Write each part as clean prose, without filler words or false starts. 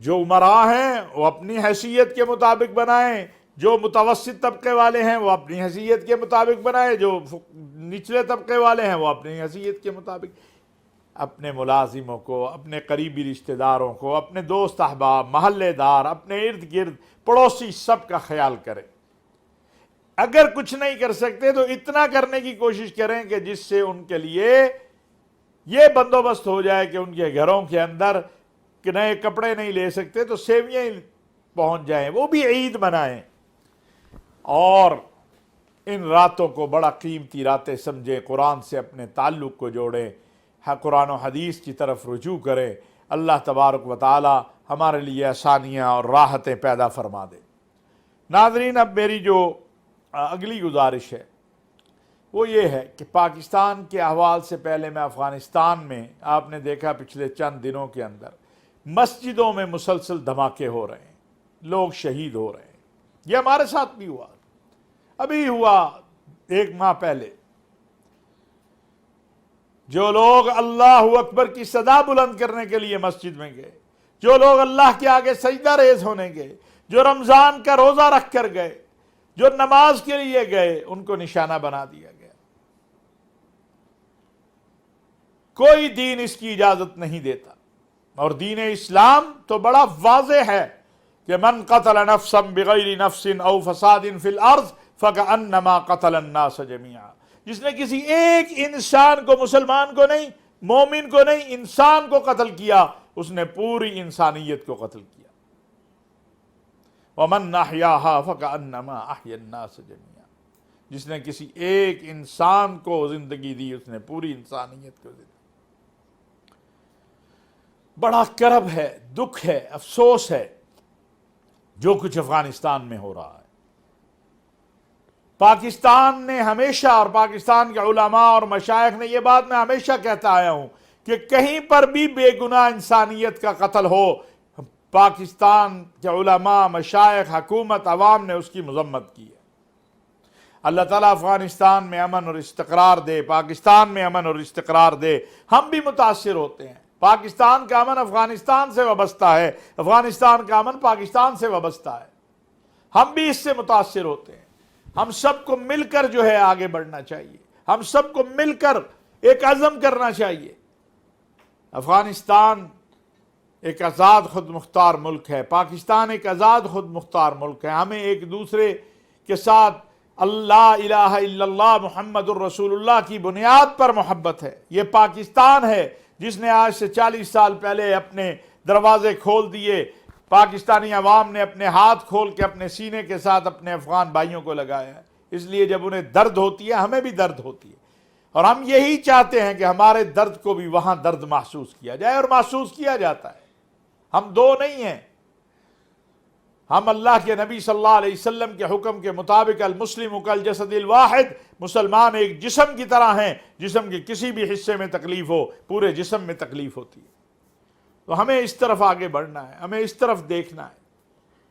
جو امراء ہیں وہ اپنی حیثیت کے مطابق بنائیں، جو متوسط طبقے والے ہیں وہ اپنی حیثیت کے مطابق بنائیں، جو نچلے طبقے والے ہیں وہ اپنی حیثیت کے مطابق، اپنے ملازموں کو، اپنے قریبی رشتہ داروں کو، اپنے دوست احباب، محلے دار، اپنے ارد گرد پڑوسی، سب کا خیال کریں۔ اگر کچھ نہیں کر سکتے تو اتنا کرنے کی کوشش کریں کہ جس سے ان کے لیے یہ بندوبست ہو جائے کہ ان کے گھروں کے اندر نئے کپڑے نہیں لے سکتے تو سیویاں پہنچ جائیں، وہ بھی عید منائیں، اور ان راتوں کو بڑا قیمتی راتیں سمجھیں، قرآن سے اپنے تعلق کو جوڑیں، قرآن و حدیث کی طرف رجوع کریں۔ اللہ تبارک و تعالی ہمارے لیے آسانیاں اور راحتیں پیدا فرما دے۔ ناظرین، اب میری جو اگلی گزارش ہے وہ یہ ہے کہ پاکستان کے احوال سے پہلے میں افغانستان میں، آپ نے دیکھا پچھلے چند دنوں کے اندر مسجدوں میں مسلسل دھماکے ہو رہے ہیں، لوگ شہید ہو رہے ہیں۔ یہ ہمارے ساتھ بھی ہوا، ابھی ہوا 1 ماہ پہلے۔ جو لوگ اللہ اکبر کی صدا بلند کرنے کے لیے مسجد میں گئے، جو لوگ اللہ کے آگے سجدہ ریز ہونے گئے، جو رمضان کا روزہ رکھ کر گئے، جو نماز کے لیے گئے، ان کو نشانہ بنا دیا گیا۔ کوئی دین اس کی اجازت نہیں دیتا، اور دین اسلام تو بڑا واضح ہے کہ من قتل نفسا بغیر نفس او فساد فی الارض فکأنما قتل الناس جميعا۔ جس نے کسی ایک انسان کو، مسلمان کو نہیں، مومن کو نہیں، انسان کو قتل کیا، اس نے پوری انسانیت کو قتل کیا۔ ومن احیاها فکأنما احیا الناس جميعا۔ جس نے کسی ایک انسان کو زندگی دی، اس نے پوری انسانیت کو زندگی۔ بڑا کرب ہے، دکھ ہے، افسوس ہے جو کچھ افغانستان میں ہو رہا ہے۔ پاکستان نے ہمیشہ، اور پاکستان کے علماء اور مشائخ نے یہ بات میں ہمیشہ کہتا آیا ہوں کہ کہیں پر بھی بے گناہ انسانیت کا قتل ہو، پاکستان کے علماء، مشائخ، حکومت، عوام نے اس کی مذمت کی ہے۔ اللہ تعالیٰ افغانستان میں امن اور استقرار دے، پاکستان میں امن اور استقرار دے۔ ہم بھی متاثر ہوتے ہیں، پاکستان کا امن افغانستان سے وابستہ ہے، افغانستان کا امن پاکستان سے وابستہ ہے، ہم بھی اس سے متاثر ہوتے ہیں۔ ہم سب کو مل کر جو ہے آگے بڑھنا چاہیے، ہم سب کو مل کر ایک عزم کرنا چاہیے۔ افغانستان ایک آزاد خود مختار ملک ہے، پاکستان ایک آزاد خود مختار ملک ہے۔ ہمیں ایک دوسرے کے ساتھ اللہ الہ الا اللہ محمد الرسول اللہ کی بنیاد پر محبت ہے۔ یہ پاکستان ہے جس نے آج سے 40 سال پہلے اپنے دروازے کھول دیے، پاکستانی عوام نے اپنے ہاتھ کھول کے اپنے سینے کے ساتھ اپنے افغان بھائیوں کو لگایا ہے۔ اس لیے جب انہیں درد ہوتی ہے، ہمیں بھی درد ہوتی ہے، اور ہم یہی چاہتے ہیں کہ ہمارے درد کو بھی وہاں درد محسوس کیا جائے، اور محسوس کیا جاتا ہے۔ ہم دو نہیں ہیں، ہم اللہ کے نبی صلی اللہ علیہ وسلم کے حکم کے مطابق المسلم کالجسد الواحد، مسلمان ایک جسم کی طرح ہیں، جسم کے کسی بھی حصے میں تکلیف ہو پورے جسم میں تکلیف ہوتی ہے۔ تو ہمیں اس طرف آگے بڑھنا ہے، ہمیں اس طرف دیکھنا ہے۔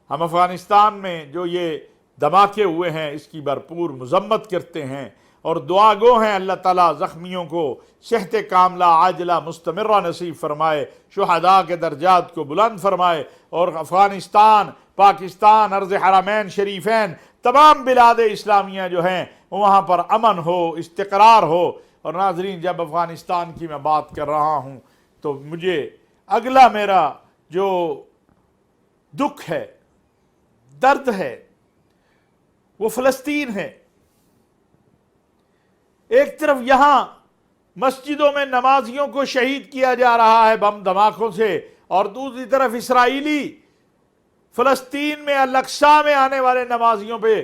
ہم افغانستان میں جو یہ دھماکے ہوئے ہیں اس کی بھرپور مذمت کرتے ہیں، اور دعا گو ہیں اللہ تعالیٰ زخمیوں کو صحت کاملہ عاجلہ مستمرہ نصیب فرمائے، شہداء کے درجات کو بلند فرمائے، اور افغانستان، پاکستان، ارض حرمین شریفین، تمام بلاد اسلامیہ جو ہیں وہاں پر امن ہو، استقرار ہو۔ اور ناظرین، جب افغانستان کی میں بات کر رہا ہوں تو مجھے اگلا میرا جو دکھ ہے، درد ہے، وہ فلسطین ہے۔ ایک طرف یہاں مسجدوں میں نمازیوں کو شہید کیا جا رہا ہے بم دھماکوں سے، اور دوسری طرف اسرائیلی فلسطین میں الاقصی میں آنے والے نمازیوں پہ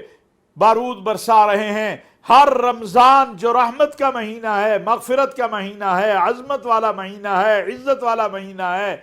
بارود برسا رہے ہیں۔ ہر رمضان جو رحمت کا مہینہ ہے، مغفرت کا مہینہ ہے، عظمت والا مہینہ ہے، عزت والا مہینہ ہے،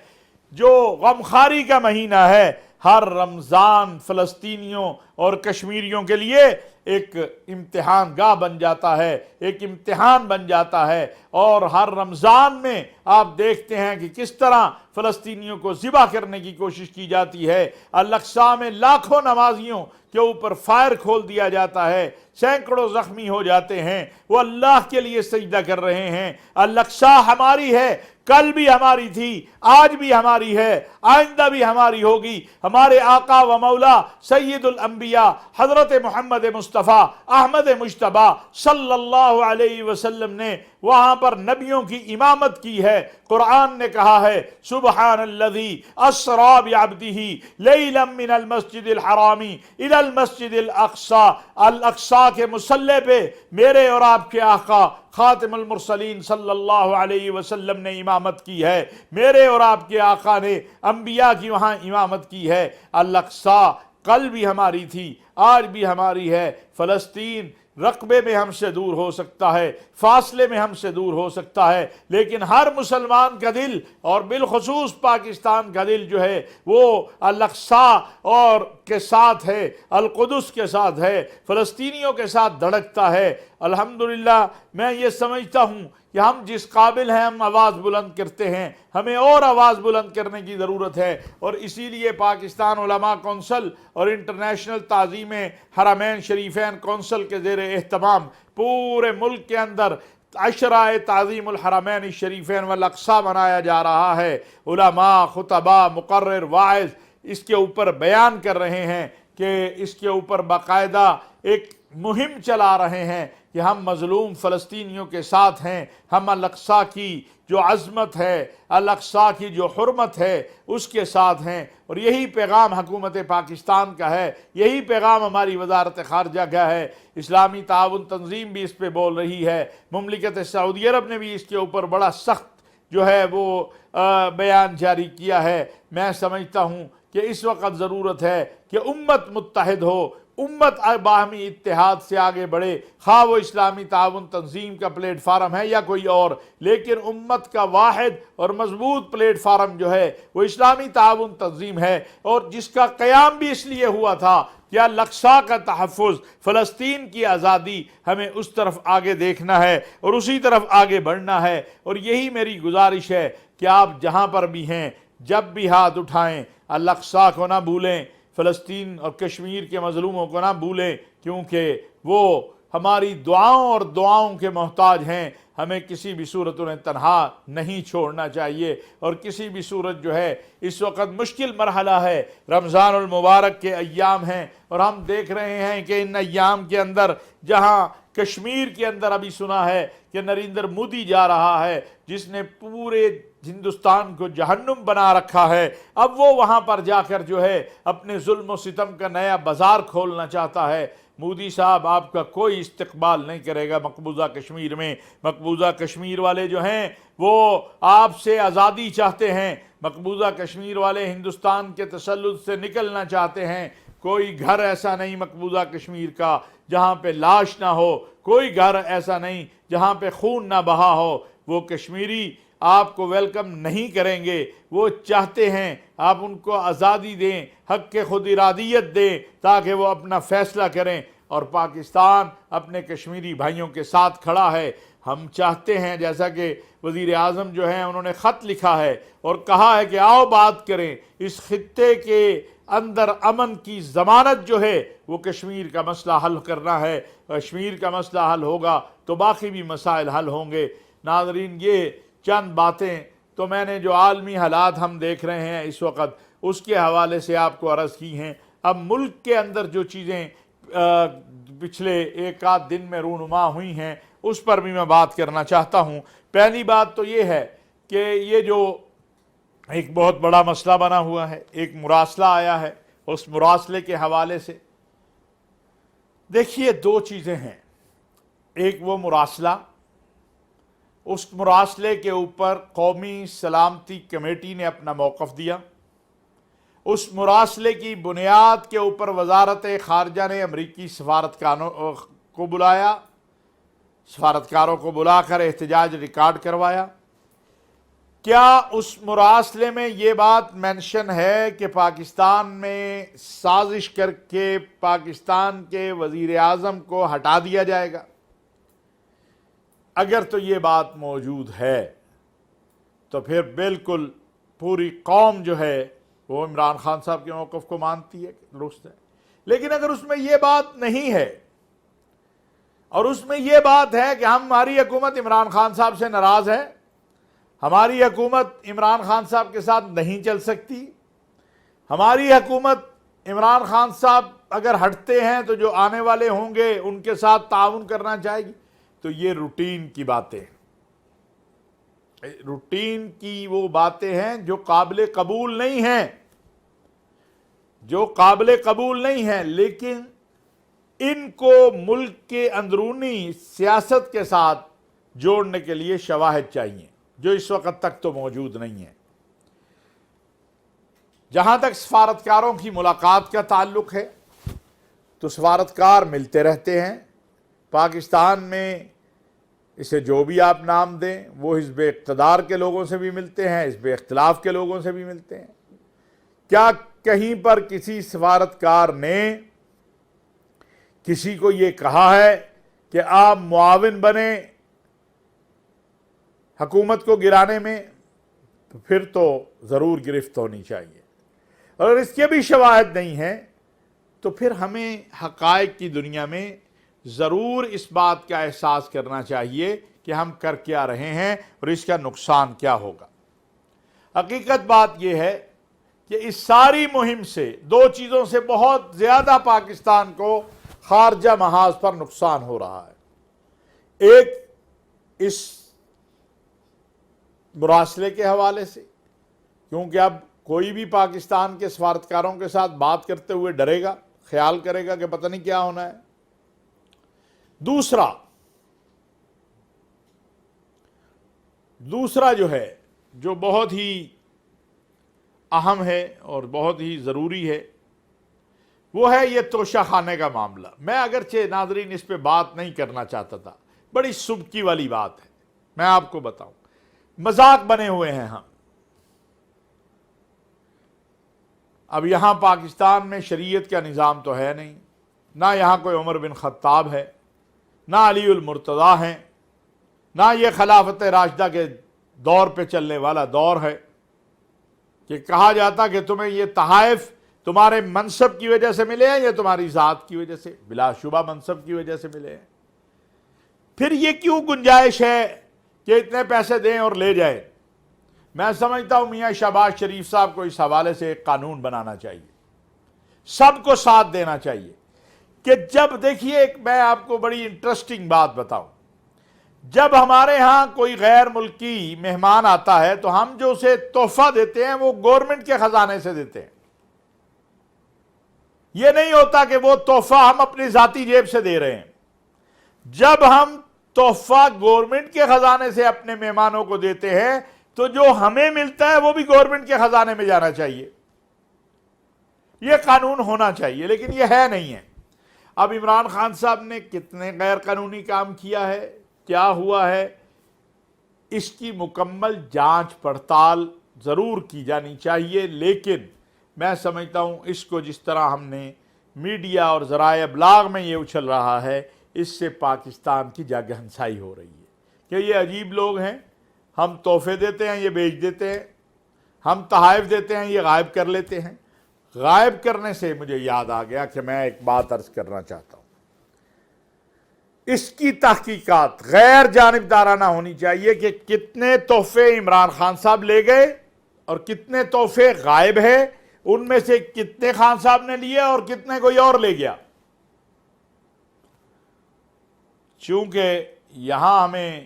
جو غمخواری کا مہینہ ہے، ہر رمضان فلسطینیوں اور کشمیریوں کے لیے ایک امتحان گاہ بن جاتا ہے، ایک امتحان بن جاتا ہے۔ اور ہر رمضان میں آپ دیکھتے ہیں کہ کس طرح فلسطینیوں کو ذبح کرنے کی کوشش کی جاتی ہے۔ الاقصی میں لاکھوں نمازیوں کے اوپر فائر کھول دیا جاتا ہے، سینکڑوں زخمی ہو جاتے ہیں، وہ اللہ کے لیے سجدہ کر رہے ہیں۔ الاقصی ہماری ہے، کل بھی ہماری تھی، آج بھی ہماری ہے، آئندہ بھی ہماری ہوگی۔ ہمارے آقا و مولا سید الانبیاء حضرت محمد مصطفیٰ احمد مجتبیٰ صلی اللہ علیہ وسلم نے وہاں پر نبیوں کی امامت کی ہے۔ قرآن نے کہا ہے سبحان الذی اسریٰ بعبدہ لیلا من المسجد الحرام الی المسجد الاقصی، الاقصی کے مصلی پہ میرے اور آپ کے آقا خاتم المرسلین صلی اللہ علیہ وسلم نے امامت کی ہے، میرے اور آپ کے آقا نے انبیاء کی وہاں امامت کی ہے۔ الاقصی کل بھی ہماری تھی، آج بھی ہماری ہے۔ فلسطین رقبے میں ہم سے دور ہو سکتا ہے، فاصلے میں ہم سے دور ہو سکتا ہے، لیکن ہر مسلمان کا دل اور بالخصوص پاکستان کا دل جو ہے وہ الاقصی اور کے ساتھ ہے، القدس کے ساتھ ہے، فلسطینیوں کے ساتھ دھڑکتا ہے۔ الحمدللہ میں یہ سمجھتا ہوں کہ ہم جس قابل ہیں ہم آواز بلند کرتے ہیں، ہمیں اور آواز بلند کرنے کی ضرورت ہے، اور اسی لیے پاکستان علماء کونسل اور انٹرنیشنل تعظیم حرمین شریفین کونسل کے زیر اہتمام پورے ملک کے اندر عشرہ تعظیم الحرمین الشریفین والاقصی منایا جا رہا ہے۔ علماء، خطباء، مقرر، واعظ اس کے اوپر بیان کر رہے ہیں کہ اس کے اوپر باقاعدہ ایک مہم چلا رہے ہیں کہ ہم مظلوم فلسطینیوں کے ساتھ ہیں، ہم الاقصی کی جو عظمت ہے، الاقصی کی جو حرمت ہے اس کے ساتھ ہیں، اور یہی پیغام حکومت پاکستان کا ہے، یہی پیغام ہماری وزارت خارجہ کا ہے۔ اسلامی تعاون تنظیم بھی اس پہ بول رہی ہے، مملکت سعودی عرب نے بھی اس کے اوپر بڑا سخت جو ہے وہ بیان جاری کیا ہے۔ میں سمجھتا ہوں کہ اس وقت ضرورت ہے کہ امت متحد ہو، امت باہمی اتحاد سے آگے بڑھے، خواہ وہ اسلامی تعاون تنظیم کا پلیٹ فارم ہے یا کوئی اور، لیکن امت کا واحد اور مضبوط پلیٹ فارم جو ہے وہ اسلامی تعاون تنظیم ہے، اور جس کا قیام بھی اس لیے ہوا تھا کہ الاقصی کا تحفظ، فلسطین کی آزادی، ہمیں اس طرف آگے دیکھنا ہے اور اسی طرف آگے بڑھنا ہے۔ اور یہی میری گزارش ہے کہ آپ جہاں پر بھی ہیں جب بھی ہاتھ اٹھائیں الاقصی کو نہ بھولیں، فلسطین اور کشمیر کے مظلوموں کو نہ بھولیں، کیونکہ وہ ہماری دعاؤں اور دعاؤں کے محتاج ہیں۔ ہمیں کسی بھی صورت انہیں تنہا نہیں چھوڑنا چاہیے، اور کسی بھی صورت جو ہے اس وقت مشکل مرحلہ ہے، رمضان المبارک کے ایام ہیں، اور ہم دیکھ رہے ہیں کہ ان ایام کے اندر جہاں کشمیر کے اندر ابھی سنا ہے کہ نریندر مودی جا رہا ہے جس نے پورے ہندوستان کو جہنم بنا رکھا ہے، اب وہ وہاں پر جا کر جو ہے اپنے ظلم و ستم کا نیا بازار کھولنا چاہتا ہے۔ مودی صاحب آپ کا کوئی استقبال نہیں کرے گا مقبوضہ کشمیر میں۔ مقبوضہ کشمیر والے جو ہیں وہ آپ سے آزادی چاہتے ہیں، مقبوضہ کشمیر والے ہندوستان کے تسلط سے نکلنا چاہتے ہیں۔ کوئی گھر ایسا نہیں مقبوضہ کشمیر کا جہاں پہ لاش نہ ہو، کوئی گھر ایسا نہیں جہاں پہ خون نہ بہا ہو۔ وہ کشمیری آپ کو ویلکم نہیں کریں گے، وہ چاہتے ہیں آپ ان کو آزادی دیں، حق کے خود ارادیت دیں تاکہ وہ اپنا فیصلہ کریں، اور پاکستان اپنے کشمیری بھائیوں کے ساتھ کھڑا ہے۔ ہم چاہتے ہیں جیسا کہ وزیر اعظم جو ہیں انہوں نے خط لکھا ہے اور کہا ہے کہ آؤ بات کریں، اس خطے کے اندر امن کی ضمانت جو ہے وہ کشمیر کا مسئلہ حل کرنا ہے۔ کشمیر کا مسئلہ حل ہوگا تو باقی بھی مسائل حل ہوں گے۔ ناظرین، یہ چند باتیں تو میں نے جو عالمی حالات ہم دیکھ رہے ہیں اس وقت اس کے حوالے سے آپ کو عرض کی ہیں۔ اب ملک کے اندر جو چیزیں پچھلے ایک آدھ دن میں رونما ہوئی ہیں اس پر بھی میں بات کرنا چاہتا ہوں۔ پہلی بات تو یہ ہے کہ یہ جو ایک بہت بڑا مسئلہ بنا ہوا ہے، ایک مراسلہ آیا ہے، اس مراسلے کے حوالے سے دیکھیے دو چیزیں ہیں۔ ایک وہ مراسلہ، اس مراسلے کے اوپر قومی سلامتی کمیٹی نے اپنا موقف دیا، اس مراسلے کی بنیاد کے اوپر وزارت خارجہ نے امریکی سفارتکاروں کو بلایا، سفارتکاروں کو بلا کر احتجاج ریکارڈ کروایا۔ کیا اس مراسلے میں یہ بات مینشن ہے کہ پاکستان میں سازش کر کے پاکستان کے وزیر اعظم کو ہٹا دیا جائے گا؟ اگر تو یہ بات موجود ہے تو پھر بالکل پوری قوم جو ہے وہ عمران خان صاحب کے موقف کو مانتی ہے، درست ہے۔ لیکن اگر اس میں یہ بات نہیں ہے اور اس میں یہ بات ہے کہ ہماری حکومت عمران خان صاحب سے ناراض ہے، ہماری حکومت عمران خان صاحب کے ساتھ نہیں چل سکتی. ہماری حکومت عمران خان صاحب اگر ہٹتے ہیں تو جو آنے والے ہوں گے ان کے ساتھ تعاون کرنا چاہے گی. تو یہ روٹین کی باتیں ہیں، روٹین کی وہ باتیں ہیں جو قابل قبول نہیں ہیں، جو قابل قبول نہیں ہیں. لیکن ان کو ملک کے اندرونی سیاست کے ساتھ جوڑنے کے لیے شواہد چاہیے جو اس وقت تک تو موجود نہیں ہیں. جہاں تک سفارتکاروں کی ملاقات کا تعلق ہے تو سفارتکار ملتے رہتے ہیں پاکستان میں. اسے جو بھی آپ نام دیں، وہ حزب اقتدار کے لوگوں سے بھی ملتے ہیں، حزب اختلاف کے لوگوں سے بھی ملتے ہیں. کیا کہیں پر کسی سفارتکار نے کسی کو یہ کہا ہے کہ آپ معاون بنیں حکومت کو گرانے میں؟ تو پھر تو ضرور گرفت ہونی چاہیے. اور اگر اس کے بھی شواہد نہیں ہیں تو پھر ہمیں حقائق کی دنیا میں ضرور اس بات کا احساس کرنا چاہیے کہ ہم کر کیا رہے ہیں اور اس کا نقصان کیا ہوگا. حقیقت بات یہ ہے کہ اس ساری مہم سے دو چیزوں سے بہت زیادہ پاکستان کو خارجہ محاذ پر نقصان ہو رہا ہے. ایک اس مراسلے کے حوالے سے، کیونکہ اب کوئی بھی پاکستان کے سفارتکاروں کے ساتھ بات کرتے ہوئے ڈرے گا، خیال کرے گا کہ پتہ نہیں کیا ہونا ہے. دوسرا جو ہے، جو بہت ہی اہم ہے اور بہت ہی ضروری ہے، وہ ہے یہ توشہ خانے کا معاملہ. میں اگرچہ ناظرین اس پہ بات نہیں کرنا چاہتا تھا، بڑی سبکی والی بات ہے. میں آپ کو بتاؤں، مذاق بنے ہوئے ہیں ہم. اب یہاں پاکستان میں شریعت کا نظام تو ہے نہیں، نہ یہاں کوئی عمر بن خطاب ہے، نہ علی المرتضیٰ ہیں، نہ یہ خلافت راشدہ کے دور پہ چلنے والا دور ہے کہ کہا جاتا کہ تمہیں یہ تحائف تمہارے منصب کی وجہ سے ملے ہیں یا تمہاری ذات کی وجہ سے. بلا شبہ منصب کی وجہ سے ملے ہیں. پھر یہ کیوں گنجائش ہے کہ اتنے پیسے دیں اور لے جائیں؟ میں سمجھتا ہوں میاں شہباز شریف صاحب کو اس حوالے سے ایک قانون بنانا چاہیے، سب کو ساتھ دینا چاہیے. کہ جب دیکھیے، میں آپ کو بڑی انٹرسٹنگ بات بتاؤں، جب ہمارے ہاں کوئی غیر ملکی مہمان آتا ہے تو ہم جو اسے تحفہ دیتے ہیں وہ گورنمنٹ کے خزانے سے دیتے ہیں. یہ نہیں ہوتا کہ وہ تحفہ ہم اپنی ذاتی جیب سے دے رہے ہیں. جب ہم تحفہ گورنمنٹ کے خزانے سے اپنے مہمانوں کو دیتے ہیں تو جو ہمیں ملتا ہے وہ بھی گورنمنٹ کے خزانے میں جانا چاہیے. یہ قانون ہونا چاہیے، لیکن یہ ہے نہیں ہے. اب عمران خان صاحب نے کتنے غیر قانونی کام کیا ہے، کیا ہوا ہے، اس کی مکمل جانچ پڑتال ضرور کی جانی چاہیے. لیکن میں سمجھتا ہوں اس کو جس طرح ہم نے میڈیا اور ذرائع ابلاغ میں یہ اچھل رہا ہے، اس سے پاکستان کی جگ ہنسائی ہو رہی ہے کہ یہ عجیب لوگ ہیں. ہم تحفے دیتے ہیں، یہ بیچ دیتے ہیں. ہم تحائف دیتے ہیں، یہ غائب کر لیتے ہیں. غائب کرنے سے مجھے یاد آ گیا کہ میں ایک بات عرض کرنا چاہتا ہوں. اس کی تحقیقات غیر جانبدارانہ ہونی چاہیے کہ کتنے تحفے عمران خان صاحب لے گئے اور کتنے تحفے غائب ہیں، ان میں سے کتنے خان صاحب نے لیے اور کتنے کوئی اور لے گیا. چونکہ یہاں ہمیں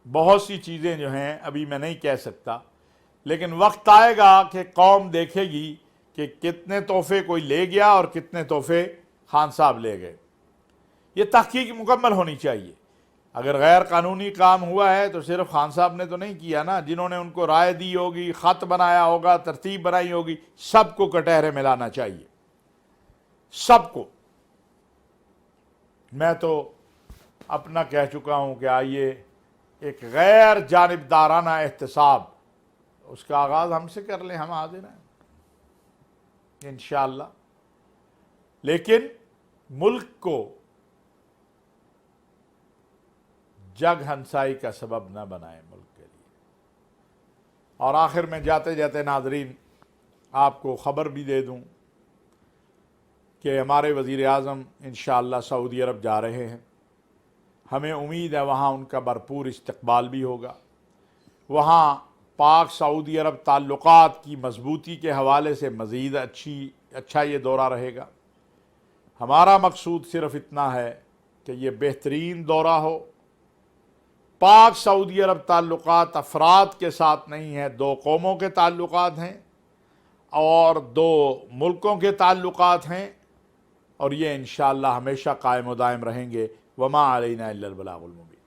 بہت سی چیزیں جو ہیں ابھی میں نہیں کہہ سکتا، لیکن وقت آئے گا کہ قوم دیکھے گی کہ کتنے تحفے کوئی لے گیا اور کتنے تحفے خان صاحب لے گئے. یہ تحقیق مکمل ہونی چاہیے. اگر غیر قانونی کام ہوا ہے تو صرف خان صاحب نے تو نہیں کیا نا، جنہوں نے ان کو رائے دی ہوگی، خط بنایا ہوگا، ترتیب بنائی ہوگی، سب کو کٹہرے میں لانا چاہیے، سب کو. میں تو اپنا کہہ چکا ہوں کہ آئیے ایک غیر جانبدارانہ احتساب، اس کا آغاز ہم سے کر لیں، ہم حاضر ہیں انشاءاللہ. لیکن ملک کو جگ ہنسائی کا سبب نہ بنائیں ملک کے لیے. اور آخر میں جاتے جاتے ناظرین آپ کو خبر بھی دے دوں کہ ہمارے وزیر اعظم انشاءاللہ سعودی عرب جا رہے ہیں. ہمیں امید ہے وہاں ان کا بھرپور استقبال بھی ہوگا. وہاں پاک سعودی عرب تعلقات کی مضبوطی کے حوالے سے مزید اچھا یہ دورہ رہے گا۔ ہمارا مقصود صرف اتنا ہے کہ یہ بہترین دورہ ہو۔ پاک سعودی عرب تعلقات افراد کے ساتھ نہیں ہیں، دو قوموں کے تعلقات ہیں اور دو ملکوں کے تعلقات ہیں، اور یہ انشاءاللہ ہمیشہ قائم و دائم رہیں گے۔ وما علینا الا البلاغ المبین۔